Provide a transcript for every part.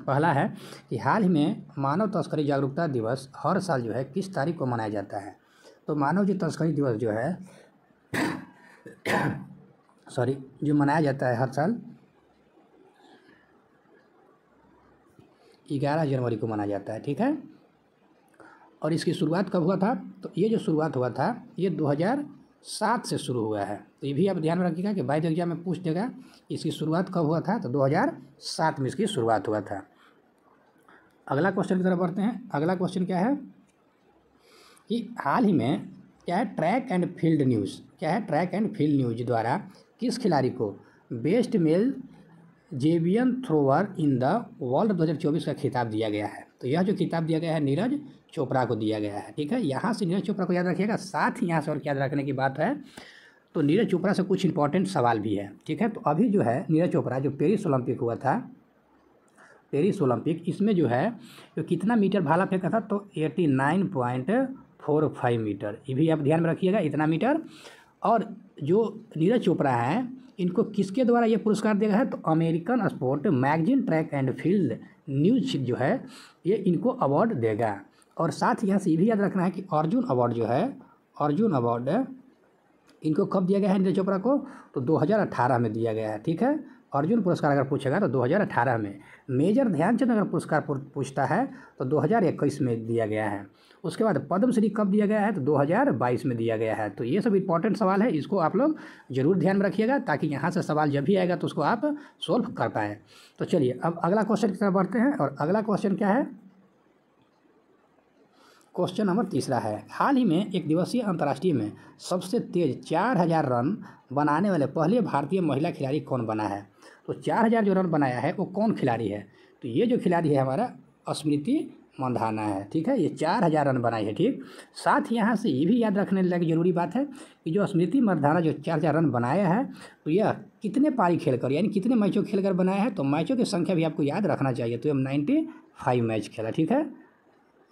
पहला है कि हाल ही में मानव तस्करी जागरूकता दिवस हर साल जो है किस तारीख को मनाया जाता है। तो मानव जो तस्करी दिवस जो है जो मनाया जाता है हर साल 11 जनवरी को मनाया जाता है, ठीक है। और इसकी शुरुआत कब हुआ था? तो ये जो शुरुआत हुआ था ये 2007 से शुरू हुआ है। तो ये भी आप ध्यान में रखिएगा कि बाइट एग्जाम में पूछ देगा इसकी शुरुआत कब हुआ था। तो 2007 में इसकी शुरुआत हुआ था। अगला क्वेश्चन की तरफ बढ़ते हैं। अगला क्वेश्चन क्या है कि हाल ही में क्या है ट्रैक एंड फील्ड न्यूज़, क्या है ट्रैक एंड फील्ड न्यूज़ द्वारा किस खिलाड़ी को best male javelin thrower in the world 2024 का खिताब दिया गया है। तो यह जो खिताब दिया गया है नीरज चोपड़ा को दिया गया है, ठीक है। यहाँ से नीरज चोपड़ा को याद रखिएगा। साथ ही यहाँ से और याद रखने की बात है तो नीरज चोपड़ा से कुछ इंपॉर्टेंट सवाल भी है, ठीक है। तो अभी जो है नीरज चोपड़ा जो पेरिस ओलंपिक हुआ था, पेरिस ओलंपिक, इसमें जो है जो कितना मीटर भाला फेंका था तो 89.45 मीटर। ये भी आप ध्यान में रखिएगा, इतना मीटर। और जो नीरज चोपड़ा हैं इनको किसके द्वारा ये पुरस्कार दिया गया है? तो American sport magazine track and field news जो है ये इनको अवार्ड देगा। और साथ ही यहाँ से ये भी याद रखना है कि अर्जुन अवार्ड जो है, अर्जुन अवार्ड इनको कब दिया गया है नीरज चोपड़ा को? तो 2018 में दिया गया है, ठीक है। अर्जुन पुरस्कार अगर पूछेगा तो 2018 में। मेजर ध्यानचंद अगर पुरस्कार पूछता है तो 2021 में दिया गया है। उसके बाद पद्मश्री कब दिया गया है? तो 2022 में दिया गया है। तो ये सब इंपॉर्टेंट सवाल है, इसको आप लोग जरूर ध्यान में रखिएगा ताकि यहाँ से सवाल जब भी आएगा तो उसको आप सोल्व कर पाएँ। तो चलिए अब अगला क्वेश्चन की तरफ बढ़ते हैं। और अगला क्वेश्चन क्या है? क्वेश्चन नंबर 3 है, हाल ही में एक दिवसीय अंतर्राष्ट्रीय में सबसे तेज 4000 रन बनाने वाले पहले भारतीय महिला खिलाड़ी कौन बना है? तो 4000 जो रन बनाया है वो कौन खिलाड़ी है? तो ये जो खिलाड़ी है हमारा स्मृति मंधाना है, ठीक है। ये 4000 रन बनाई है, ठीक। साथ ही यहाँ से ये भी याद रखने लगे जरूरी बात है कि जो स्मृति मंधाना जो 4000 रन बनाया है तो यह कितने पारी खेलकर यानी कितने मैचों खेलकर बनाया है? तो मैचों की संख्या भी आपको याद रखना चाहिए। तो ये 95 मैच खेला, ठीक है।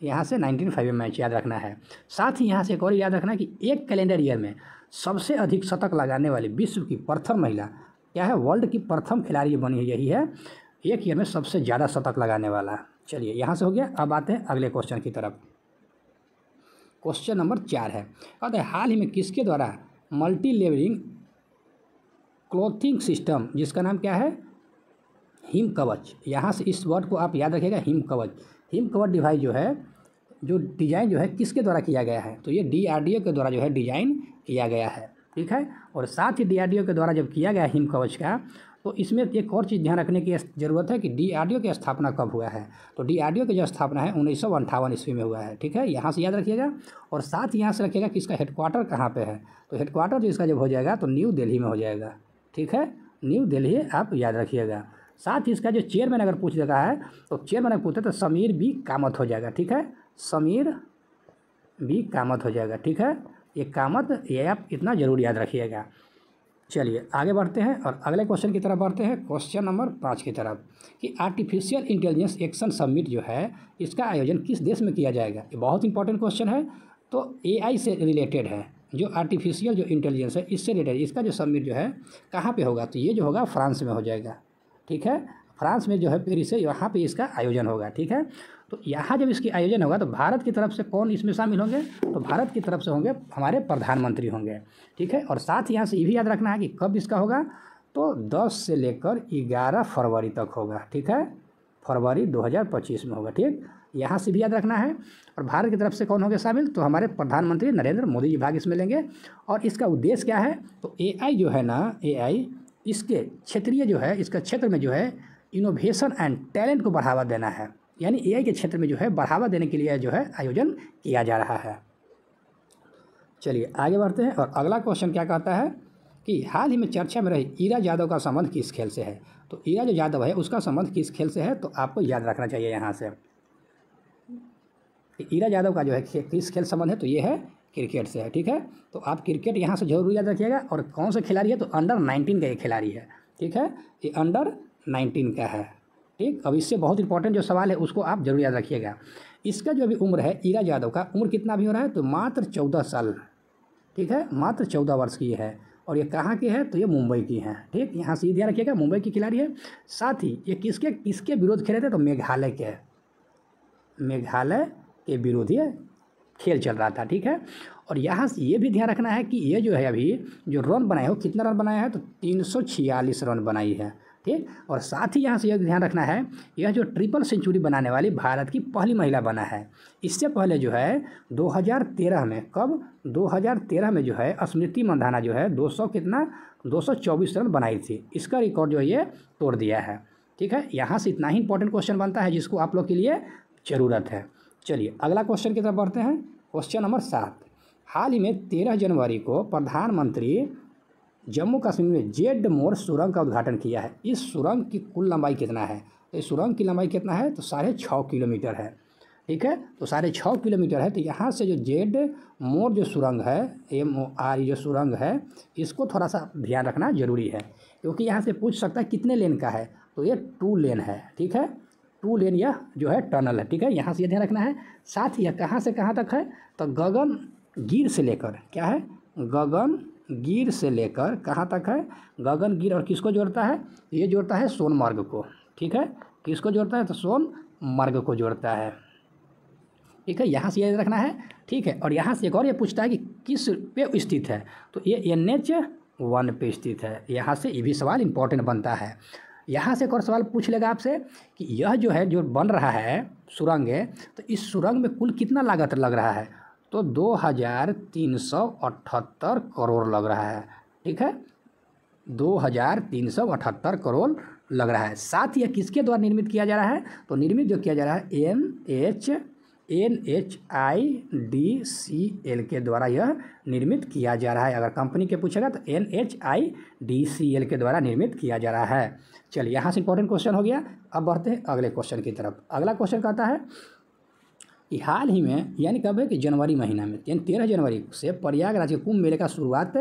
यहाँ से 95 मैच याद रखना है। साथ ही यहाँ से एक और याद रखना है कि एक कैलेंडर ईयर में सबसे अधिक शतक लगाने वाली विश्व की प्रथम महिला क्या है? वर्ल्ड की प्रथम खिलाड़ी बनी है, यही है एक ईयर में सबसे ज़्यादा शतक लगाने वाला। चलिए यहाँ से हो गया। अब आते हैं अगले क्वेश्चन की तरफ। क्वेश्चन नंबर 4 है, कहते हैं हाल ही में किसके द्वारा मल्टी लेवलिंग क्लोथिंग सिस्टम, जिसका नाम क्या है? हिम कवच। यहाँ से इस वर्ड को आप याद रखिएगा, हिम कवच। हिम कवच डिवाइस जो है, जो डिज़ाइन जो है किसके द्वारा किया गया है? तो ये DRDO के द्वारा जो है डिज़ाइन किया गया है, ठीक है। और साथ ही DRDO के द्वारा जब किया गया हिम कवच का तो इसमें एक और चीज़ ध्यान रखने की ज़रूरत है कि DRDO की स्थापना कब हुआ है? तो DRDO की जो स्थापना है 1958 ईस्वी में हुआ है, ठीक है। यहाँ से याद रखिएगा। और साथ ही यहाँ से रखिएगा कि इसका हेडक्वार्टर कहाँ पे है? तो हेडक्वार्टर जो इसका जब हो जाएगा तो न्यू दिल्ली में हो जाएगा, ठीक है। न्यू दिल्ली आप याद रखिएगा। साथ ही इसका जो चेयरमैन अगर पूछ देता है तो चेयरमैन अगर पूछते तो समीर बी कामत हो जाएगा, ठीक है। समीर बी कामत हो जाएगा, ठीक है। ये कामत ये आप इतना ज़रूर याद रखिएगा। चलिए आगे बढ़ते हैं और अगले क्वेश्चन की तरफ बढ़ते हैं। क्वेश्चन नंबर 5 की तरफ कि आर्टिफिशियल इंटेलिजेंस एक्शन समिट जो है इसका आयोजन किस देश में किया जाएगा? ये बहुत इंपॉर्टेंट क्वेश्चन है। तो AI से रिलेटेड है, जो आर्टिफिशियल जो इंटेलिजेंस है इससे रिलेटेड इसका जो समिट जो है कहाँ पे होगा? तो ये जो होगा फ्रांस में हो जाएगा, ठीक है। फ्रांस में जो है पेरिस से यहाँ पे इसका आयोजन होगा, ठीक है। तो यहाँ जब इसकी आयोजन होगा तो भारत की तरफ से कौन इसमें शामिल होंगे? तो भारत की तरफ से होंगे हमारे प्रधानमंत्री होंगे, ठीक है। और साथ ही यहाँ से ये भी याद रखना है कि कब इसका होगा? तो 10 से लेकर 11 फरवरी तक होगा, ठीक है। फरवरी 2025 में होगा, ठीक। यहाँ से भी याद रखना है। और भारत की तरफ से कौन होंगे शामिल? तो हमारे प्रधानमंत्री नरेंद्र मोदी जी भाग इसमें लेंगे। और इसका उद्देश्य क्या है? तो AI जो है ना, AI इसके क्षेत्रीय जो है इसका क्षेत्र में जो है इनोवेशन एंड टैलेंट को बढ़ावा देना है। यानी AI के क्षेत्र में जो है बढ़ावा देने के लिए जो है आयोजन किया जा रहा है। चलिए आगे बढ़ते हैं और अगला क्वेश्चन क्या कहता है कि हाल ही में चर्चा में रही इरा यादव का संबंध किस खेल से है? तो इरा जो यादव है उसका संबंध किस खेल से है? तो आपको याद रखना चाहिए यहाँ से इरा यादव का जो है किस खेल संबंध है? तो ये है क्रिकेट से है, ठीक है। तो आप क्रिकेट यहाँ से जरूर याद रखिएगा। और कौन सा खिलाड़ी है? तो अंडर 19 का ये खिलाड़ी है, ठीक है। ये अंडर 19 का है, ठीक। अब इससे बहुत इंपॉर्टेंट जो सवाल है उसको आप जरूर याद रखिएगा। इसका जो अभी उम्र है इरा यादव का उम्र कितना भी हो रहा है? तो मात्र 14 साल, ठीक है। मात्र 14 वर्ष की है। और ये कहाँ की है, तो ये मुंबई की है। ठीक, यहाँ से ध्यान रखिएगा, मुंबई की खिलाड़ी है। साथ ही ये किसके किसके विरोध खेले थे, तो मेघालय के विरोध ये खेल चल रहा था। ठीक है, और यहाँ से ये भी ध्यान रखना है कि ये जो है अभी जो रन बनाए हो, कितना रन बनाया है, तो 346 रन बनाई है। ठीक, और साथ ही यहाँ से यह ध्यान रखना है, यह जो ट्रिपल सेंचुरी बनाने वाली भारत की पहली महिला बना है। इससे पहले जो है 2013 में, कब, 2013 में जो है स्मृति मंधाना जो है 224 रन बनाई थी। इसका रिकॉर्ड जो है ये तोड़ दिया है। ठीक है, यहाँ से इतना ही इंपॉर्टेंट क्वेश्चन बनता है जिसको आप लोग के लिए ज़रूरत है। चलिए अगला क्वेश्चन की तरफ बढ़ते हैं। क्वेश्चन नंबर 7, हाल ही में 13 जनवरी को प्रधानमंत्री जम्मू कश्मीर में जेड मोर सुरंग का उद्घाटन किया है। इस सुरंग की कुल लंबाई कितना है, तो इस सुरंग की लंबाई कितना है, तो 6.5 किलोमीटर है। ठीक है, तो 6.5 किलोमीटर है। तो यहाँ से जो जेड मोर जो सुरंग है, MOR जो सुरंग है, इसको थोड़ा सा ध्यान रखना जरूरी है, क्योंकि यहाँ से पूछ सकता है कितने लेन का है, तो ये 2 लेन है। ठीक है, 2 लेन यह जो है टनल है। ठीक है, यहाँ से ये ध्यान रखना है। साथ ही यह कहाँ से कहाँ तक है, तो गगनगिर से लेकर, क्या है, गगनगिर से लेकर कहाँ तक है, गगनगिर, और किसको जोड़ता है, ये जोड़ता है सोनमर्ग को। ठीक है, किसको जोड़ता है, तो सोनमर्ग को जोड़ता है। ठीक है, यहाँ से ये रखना है। ठीक है, और यहाँ से एक और ये पूछता है कि किस पे स्थित है, तो ये NH1 पे स्थित है। यहाँ से ये भी सवाल इंपॉर्टेंट बनता है। यहाँ से एक और सवाल पूछ लेगा आपसे कि यह जो है जो बन रहा है सुरंग है, तो इस सुरंग में कुल कितना लागत लग रहा है, तो 2378 करोड़ लग रहा है। ठीक है, 2378 करोड़ लग रहा है। साथ ही यह किसके द्वारा निर्मित किया जा रहा है, तो निर्मित जो किया जा रहा है NHIDCL के द्वारा यह निर्मित किया जा रहा है। अगर कंपनी के पूछेगा तो NHIDCL के द्वारा निर्मित किया जा रहा है। चलिए यहाँ से इंपॉर्टेंट क्वेश्चन हो गया। अब बढ़ते हैं अगले क्वेश्चन की तरफ। अगला क्वेश्चन कहता है कि हाल ही में, यानी कब है कि जनवरी महीना में, यानी 13 जनवरी से प्रयागराज के कुंभ मेले का शुरुआत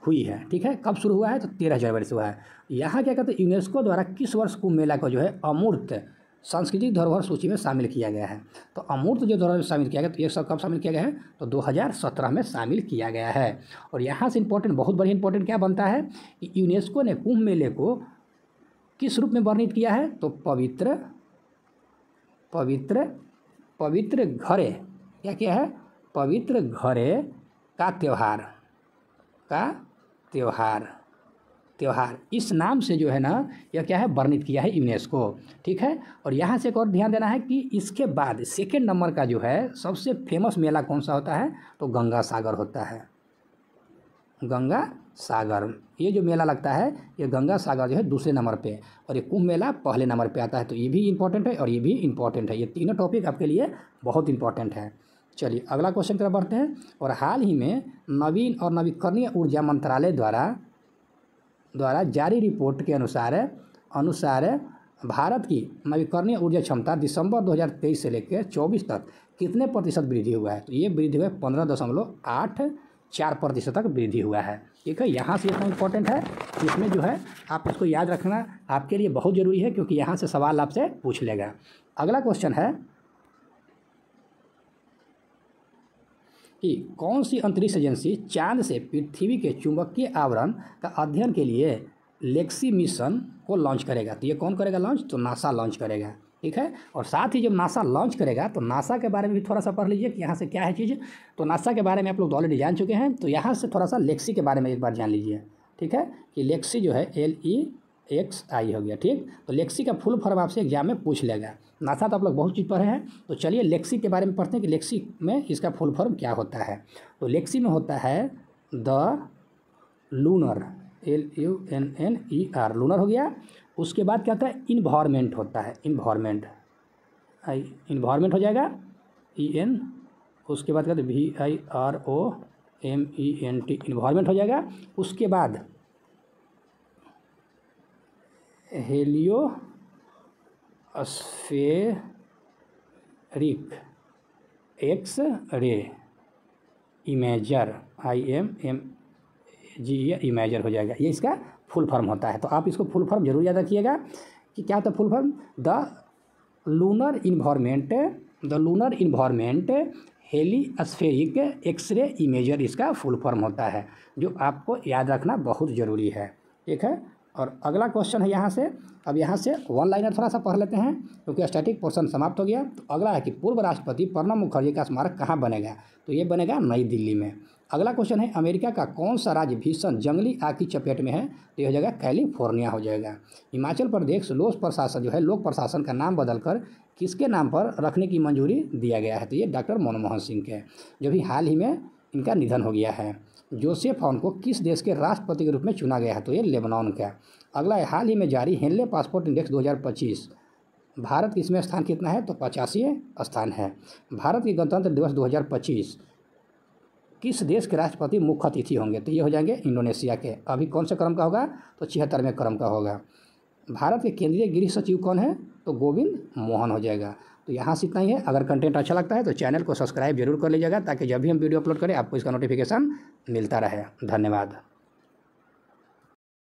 हुई है। ठीक है, कब शुरू हुआ है, तो 13 जनवरी से हुआ है। यहाँ क्या कहते हैं, यूनेस्को द्वारा किस वर्ष कुंभ मेला को जो है अमूर्त सांस्कृतिक धरोहर सूची में शामिल किया गया है, तो अमूर्त जो धरोहर शामिल किया गया, तो ये सब कब शामिल किया गया है, तो 2017 में शामिल किया गया है। और यहाँ से इंपॉर्टेंट, बहुत बड़ी इंपॉर्टेंट क्या बनता है कि यूनेस्को ने कुंभ मेले को किस रूप में वर्णित किया है, तो पवित्र घरे, क्या किया है, पवित्र घरे का त्योहार इस नाम से जो है ना, यह क्या है, वर्णित किया है यूनेस्को। ठीक है, और यहाँ से एक और ध्यान देना है कि इसके बाद सेकेंड नंबर का जो है सबसे फेमस मेला कौन सा होता है, तो गंगा सागर होता है। गंगा सागर, ये जो मेला लगता है, ये गंगा सागर जो है दूसरे नंबर पे, और ये कुंभ मेला पहले नंबर पे आता है। तो ये भी इंपॉर्टेंट है और ये भी इंपॉर्टेंट है। ये तीनों टॉपिक आपके लिए बहुत इंपॉर्टेंट है। चलिए अगला क्वेश्चन की तरफ बढ़ते हैं। और हाल ही में नवीन और नवीकरणीय ऊर्जा मंत्रालय द्वारा जारी रिपोर्ट के अनुसार भारत की नवीकरणीय ऊर्जा क्षमता दिसंबर 2023 से लेकर 24 तक कितने प्रतिशत वृद्धि हुआ है, तो ये वृद्धि हुआ है 15.84% तक वृद्धि हुआ है। ठीक है, यहाँ से इतना इंपॉर्टेंट है, इसमें जो है आप इसको याद रखना आपके लिए बहुत ज़रूरी है, क्योंकि यहाँ से सवाल आपसे पूछ लेगा। अगला क्वेश्चन है कि कौन सी अंतरिक्ष एजेंसी चांद से पृथ्वी के चुंबकीय आवरण का अध्ययन के लिए लेक्सी मिशन को लॉन्च करेगा, तो ये कौन करेगा लॉन्च, तो नासा लॉन्च करेगा। ठीक है, और साथ ही जब नासा लॉन्च करेगा तो नासा के बारे में भी थोड़ा सा पढ़ लीजिए कि यहाँ से क्या है चीज़। तो नासा के बारे में आप लोग ऑलरेडी जान चुके हैं, तो यहाँ से थोड़ा सा लेक्सी के बारे में एक बार जान लीजिए। ठीक है, कि लेक्सी जो है LEXI हो गया। ठीक, तो लेक्सी का फुल फॉर्म आपसे एग्जाम में पूछ लेगा। नासा तो आप लोग बहुत चीज़ पढ़े हैं, तो चलिए लेक्सी के बारे में पढ़ते हैं कि लेक्सी में इसका फुल फॉर्म क्या होता है। तो लेक्सी में होता है द लूनर, LUNNER, लूनर हो गया। उसके बाद क्या होता है, इन्वायरमेंट होता है, इन्वायरमेंट हो जाएगा EN, उसके बाद कहते हैं VIROMENT, इन्वायरमेंट हो जाएगा। उसके बाद heliospheric X ray imager, IMAGER, imager हो जाएगा। ये इसका फुल फॉर्म होता है। तो आप इसको फुल फॉर्म जरूर याद रखिएगा कि क्या होता है full form, the lunar environment heliospheric X ray imager इसका फुल फॉर्म होता है, जो आपको याद रखना बहुत ज़रूरी है। ठीक है, और अगला क्वेश्चन है यहाँ से। अब यहाँ से वन लाइनर थोड़ा सा पढ़ लेते हैं क्योंकि स्टैटिक पोर्शन समाप्त हो गया। तो अगला है कि पूर्व राष्ट्रपति प्रणब मुखर्जी का स्मारक कहाँ बनेगा, तो ये बनेगा नई दिल्ली में। अगला क्वेश्चन है अमेरिका का कौन सा राज्य भीषण जंगली आग की चपेट में है, तो यह हो जाएगा कैलिफोर्निया हो जाएगा। हिमाचल प्रदेश लोक प्रशासन जो है लोक प्रशासन का नाम बदलकर किसके नाम पर रखने की मंजूरी दिया गया है, तो ये डॉक्टर मनमोहन सिंह के, जो भी हाल ही में इनका निधन हो गया है। जोसेफ हॉर्न को किस देश के राष्ट्रपति के रूप में चुना गया है, तो ये लेबनान का। अगला है हाल ही में जारी हेनले पासपोर्ट इंडेक्स 2025, भारत इसमें स्थान कितना है, तो 85वें स्थान है। भारत के गणतंत्र दिवस 2025 किस देश के राष्ट्रपति मुख्य अतिथि होंगे, तो ये हो जाएंगे इंडोनेशिया के। अभी कौन से क्रम का होगा, तो 76वें क्रम का होगा। भारत के केंद्रीय गृह सचिव कौन है, तो गोविंद मोहन हो जाएगा। तो यहाँ से इतना ही है। अगर कंटेंट अच्छा लगता है तो चैनल को सब्सक्राइब जरूर कर लीजिएगा ताकि जब भी हम वीडियो अपलोड करें आपको इसका नोटिफिकेशन मिलता रहे। धन्यवाद।